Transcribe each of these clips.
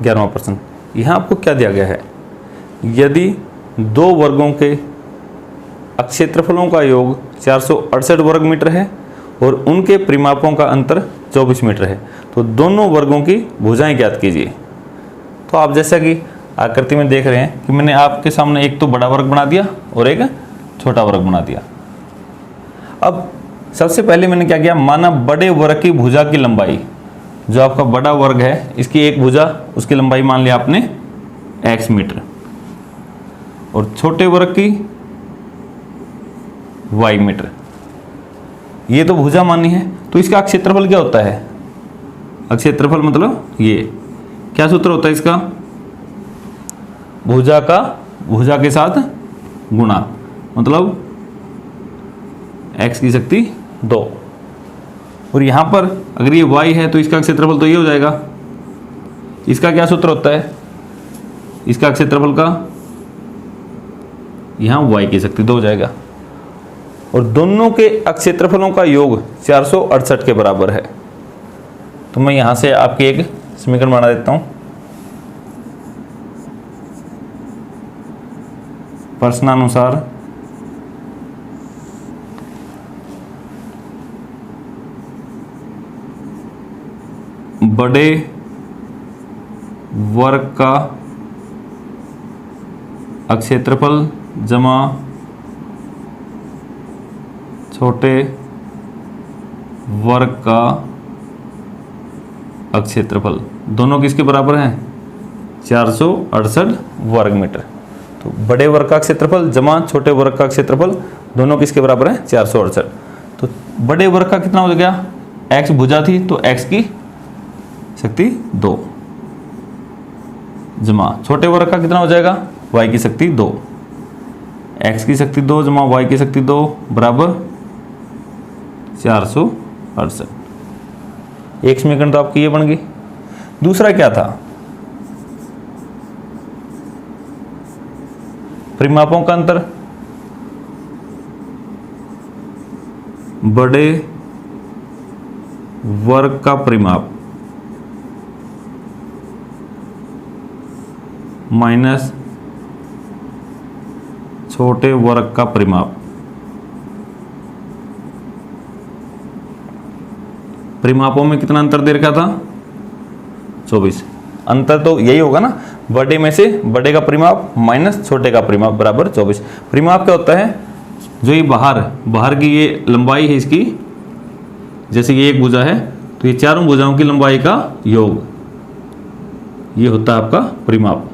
11वां प्रश्न, यहाँ आपको क्या दिया गया है, यदि दो वर्गों के क्षेत्रफलों का योग 468 वर्ग मीटर है और उनके परिमापों का अंतर 24 मीटर है, तो दोनों वर्गों की भुजाएं ज्ञात कीजिए। तो आप जैसा कि आकृति में देख रहे हैं कि मैंने आपके सामने एक तो बड़ा वर्ग बना दिया और एक छोटा वर्ग बना दिया। अब सबसे पहले मैंने क्या किया, माना बड़े वर्ग की भुजा की लंबाई, जो आपका बड़ा वर्ग है इसकी एक भुजा, उसकी लंबाई मान लिया आपने x मीटर, और छोटे वर्ग की y मीटर, ये तो भुजा मानी है। तो इसका क्षेत्रफल क्या होता है, क्षेत्रफल मतलब ये क्या सूत्र होता है इसका, भुजा के साथ गुणा, मतलब x की शक्ति 2, और यहां पर अगर ये y है तो इसका क्षेत्रफल तो ये हो जाएगा। इसका क्या सूत्र होता है, इसका क्षेत्रफल का यहां y की शक्ति 2 हो जाएगा, और दोनों के क्षेत्रफलों का योग 468 के बराबर है। तो मैं यहां से आपकी एक समीकरण बना देता हूं। प्रश्नानुसार बड़े वर्ग का क्षेत्रफल जमा छोटे वर्ग का क्षेत्रफल दोनों किसके बराबर हैं, 468 वर्ग मीटर। तो बड़े वर्ग का क्षेत्रफल जमा छोटे वर्ग का क्षेत्रफल दोनों किसके बराबर हैं, 468। तो बड़े वर्ग का कितना हो गया, x भुजा थी तो x की शक्ति 2, जमा छोटे वर्ग का कितना हो जाएगा, y की शक्ति 2, x की शक्ति 2 जमा y की शक्ति 2 बराबर 468। एक समीकरण तो आपकी ये बन गई। दूसरा क्या था, परिमापों का अंतर, बड़े वर्ग का परिमाप माइनस छोटे वर्ग का परिमाप, परिमापों में कितना अंतर दे रखा था, 24। अंतर तो यही होगा ना, बड़े में से बड़े का परिमाप माइनस छोटे का परिमाप बराबर 24। परिमाप क्या होता है, जो ये बाहर की ये लंबाई है इसकी, जैसे ये एक भुजा है तो ये चारों भुजाओं की लंबाई का योग, ये होता है आपका परिमाप।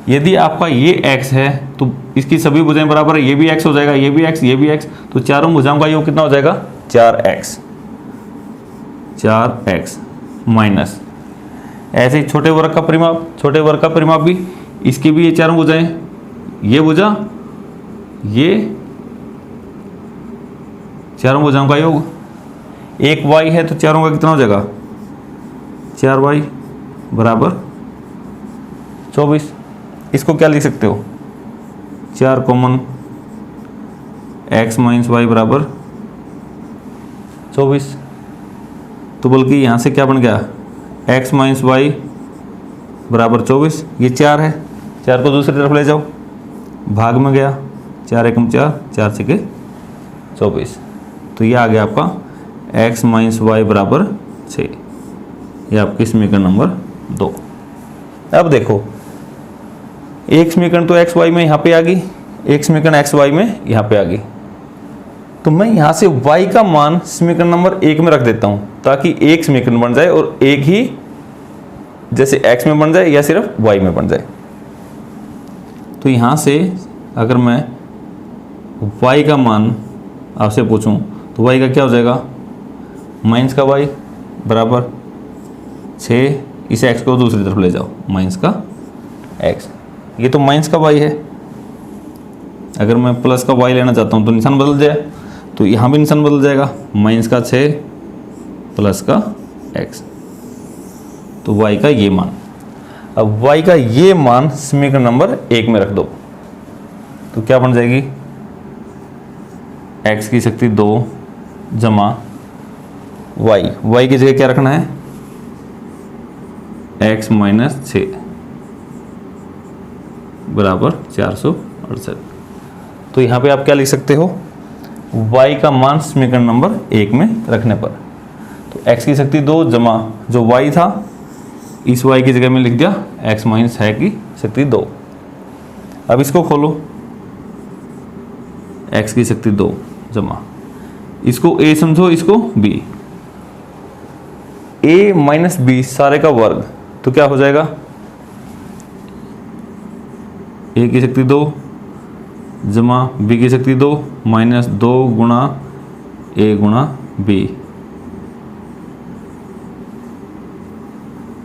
यदि आपका ये x है तो इसकी सभी भुजाएं बराबर है, ये भी x हो जाएगा, ये भी x, ये भी x, तो चारों भुजाओं का योग कितना हो जाएगा, 4x माइनस ऐसे ही छोटे वर्ग का परिमाप भी, इसकी भी ये चारों भुजाएं, ये भुजा, ये चारों भुजाओं का योग, एक y है तो चारों का कितना हो जाएगा, 4y बराबर 24। इसको क्या लिख सकते हो, 4 कॉमन x माइनस वाई बराबर 24। तो बल्कि यहाँ से क्या बन गया, x माइनस वाई बराबर 24, ये 4 है, 4 को दूसरी तरफ ले जाओ, भाग में गया, 4 एकम 4, 4 छके 24। तो ये आ गया आपका x माइनस वाई बराबर 6। ये आपकी समीकरण नंबर 2। अब देखो, एक समीकरण तो एक्स वाई में यहाँ पे आ गई, एक समीकरण एक्स वाई में यहाँ पे आ गई, तो मैं यहाँ से y का मान समीकरण नंबर 1 में रख देता हूँ ताकि एक समीकरण बन जाए और एक ही जैसे x में बन जाए या सिर्फ y में बन जाए। तो यहाँ से अगर मैं y का मान आपसे पूछूं तो y का क्या हो जाएगा, माइनस का y बराबर 6, इस x को दूसरी तरफ ले जाओ, माइनस का x, ये तो माइनस का y है। अगर मैं प्लस का y लेना चाहता हूँ तो निशान बदल जाए, तो यहाँ भी निशान बदल जाएगा, माइनस का 6 प्लस का x, तो y का ये मान। अब y का ये मान समीकरण नंबर 1 में रख दो, तो क्या बन जाएगी, x की शक्ति 2 जमा y की जगह क्या रखना है, x माइनस 6 बराबर 468। तो यहाँ पे आप क्या लिख सकते हो, y का मान समीकरण नंबर 1 में रखने पर, तो x की शक्ति 2 जमा जो y था इस y की जगह में लिख दिया x माइनस है की शक्ति 2। अब इसको खोलो, x की शक्ति 2 जमा इसको a समझो इसको b, a माइनस बी सारे का वर्ग, तो क्या हो जाएगा a की शक्ति 2 जमा b की शक्ति 2 माइनस 2 गुणा a गुणा b।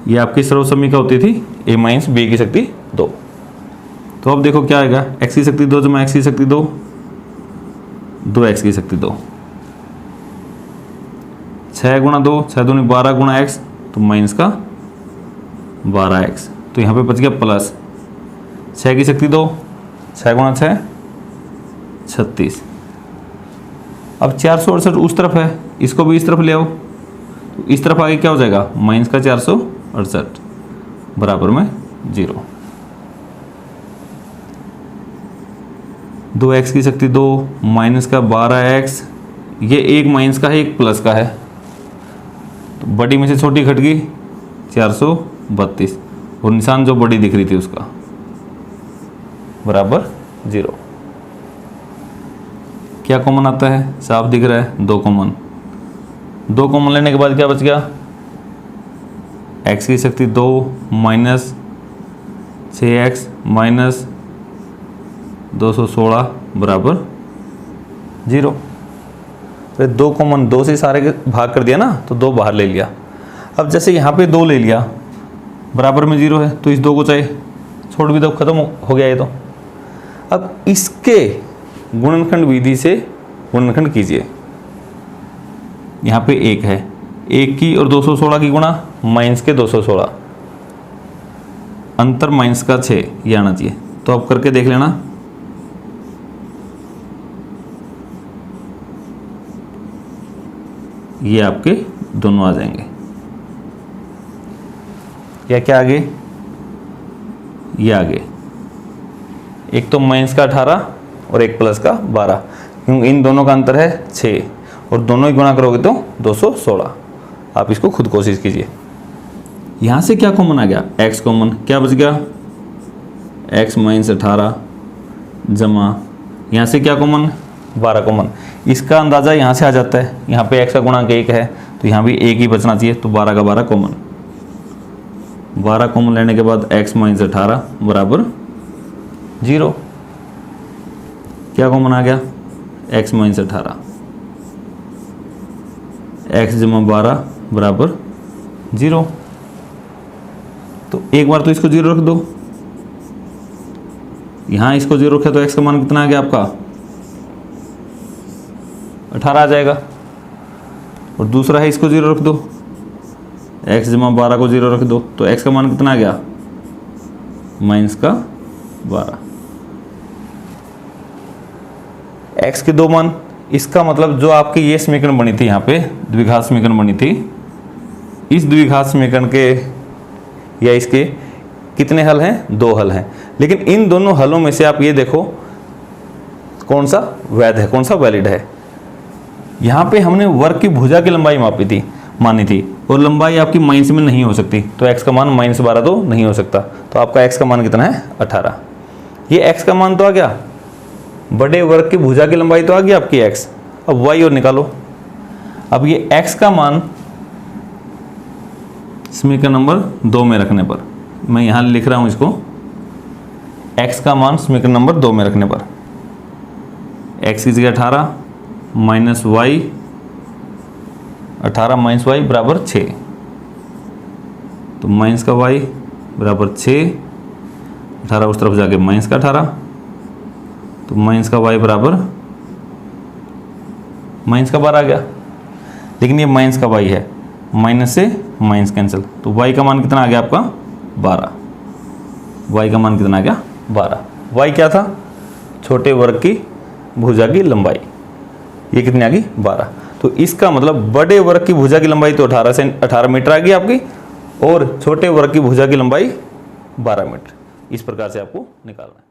ये आपकी सर्वसम्मिका होती थी a माइनस b की शक्ति 2। तो अब देखो क्या आएगा, x की शक्ति 2 जमा x की शक्ति 2, 2x की शक्ति 2, 6 गुणा 2, 6 दूनी 12 गुणा x, तो माइनस का 12x। तो यहाँ पे बच गया प्लस 6 की शक्ति 2, 6 गुणा 6 36। अब 468 उस तरफ है, इसको भी इस तरफ ले आओ, तो इस तरफ आगे क्या हो जाएगा माइनस का 468 बराबर में 0। 2x की शक्ति 2 माइनस का 12x, ये एक माइनस का है एक प्लस का है, तो बड़ी में से छोटी घट गई 432 और निशान जो बड़ी दिख रही थी उसका बराबर 0। क्या कॉमन आता है, साफ दिख रहा है 2 कॉमन। 2 कॉमन लेने के बाद क्या बच गया, x की शक्ति 2 माइनस 6x माइनस 216 बराबर 0। फिर 2 कॉमन, 2 से सारे के भाग कर दिया ना, तो 2 बाहर ले लिया। अब जैसे यहाँ पे 2 ले लिया बराबर में 0 है, तो इस 2 को चाहे छोड़ भी दो, खत्म हो गया ये तो। अब इसके गुणनखंड विधि से गुणनखंड कीजिए। यहाँ पे 1 है, 1 की और 216 की गुणा माइनस के 216, अंतर माइनस का 6 ये आना चाहिए। तो अब करके देख लेना, ये आपके दोनों आ जाएंगे। या क्या आगे, ये आगे, एक तो माइनस का 18 और एक प्लस का 12, क्योंकि इन दोनों का अंतर है 6 और दोनों ही गुणा करोगे तो 216। आप इसको खुद कोशिश कीजिए। यहाँ से क्या कॉमन आ गया, x कॉमन, क्या बच गया x माइनस 18 जमा यहाँ से क्या कॉमन 12 कॉमन। इसका अंदाज़ा यहाँ से आ जाता है, यहाँ पे x का गुणांक 1 है तो यहाँ भी 1 ही बचना चाहिए, तो 12 का 12 कॉमन। 12 कॉमन लेने के बाद x माइनस 18 बराबर 0। क्या कॉमन आ गया, x माइनस 18, x जमा 12 बराबर 0। तो एक बार तो इसको 0 रख दो, यहाँ इसको 0 रखे तो x का मान कितना आ गया आपका 18 आ जाएगा। और दूसरा है इसको 0 रख दो, x जमा 12 को 0 रख दो, तो x का मान कितना आ गया माइनस का 12। x के 2 मान, इसका मतलब जो आपकी ये समीकरण बनी थी, यहाँ पे द्विघात समीकरण बनी थी, इस द्विघात समीकरण के या इसके कितने हल हैं, 2 हल हैं। लेकिन इन दोनों हलों में से आप ये देखो कौन सा वैध है, कौन सा वैलिड है। यहाँ पे हमने वर्ग की भुजा की लंबाई मानी थी और लंबाई आपकी माइनस में नहीं हो सकती, तो x का मान माइनस 12 तो नहीं हो सकता। तो आपका x का मान कितना है 18। ये x का मान तो आ गया, बड़े वर्ग की भुजा की लंबाई तो आ गई आपकी x। अब y और निकालो। अब ये x का मान समीकरण नंबर 2 में रखने पर, मैं यहाँ लिख रहा हूँ इसको, x का मान समीकरण नंबर 2 में रखने पर x की जगह 18 माइनस वाई, 18 माइनस वाई बराबर 6, तो माइनस का y बराबर 6, 18 उस तरफ जाके माइनस का 18, तो माइनस का y बराबर माइनस का 12 आ गया। लेकिन ये माइनस का y है, माइनस से माइनस कैंसिल, तो y का मान कितना आ गया आपका 12। y का मान कितना आ गया 12। y क्या था, छोटे वर्ग की भुजा की लंबाई, ये कितनी आ गई 12। तो इसका मतलब बड़े वर्ग की भुजा की लंबाई तो 18 मीटर आ गई आपकी, और छोटे वर्ग की भुजा की लंबाई 12 मीटर। इस प्रकार से आपको निकालना है।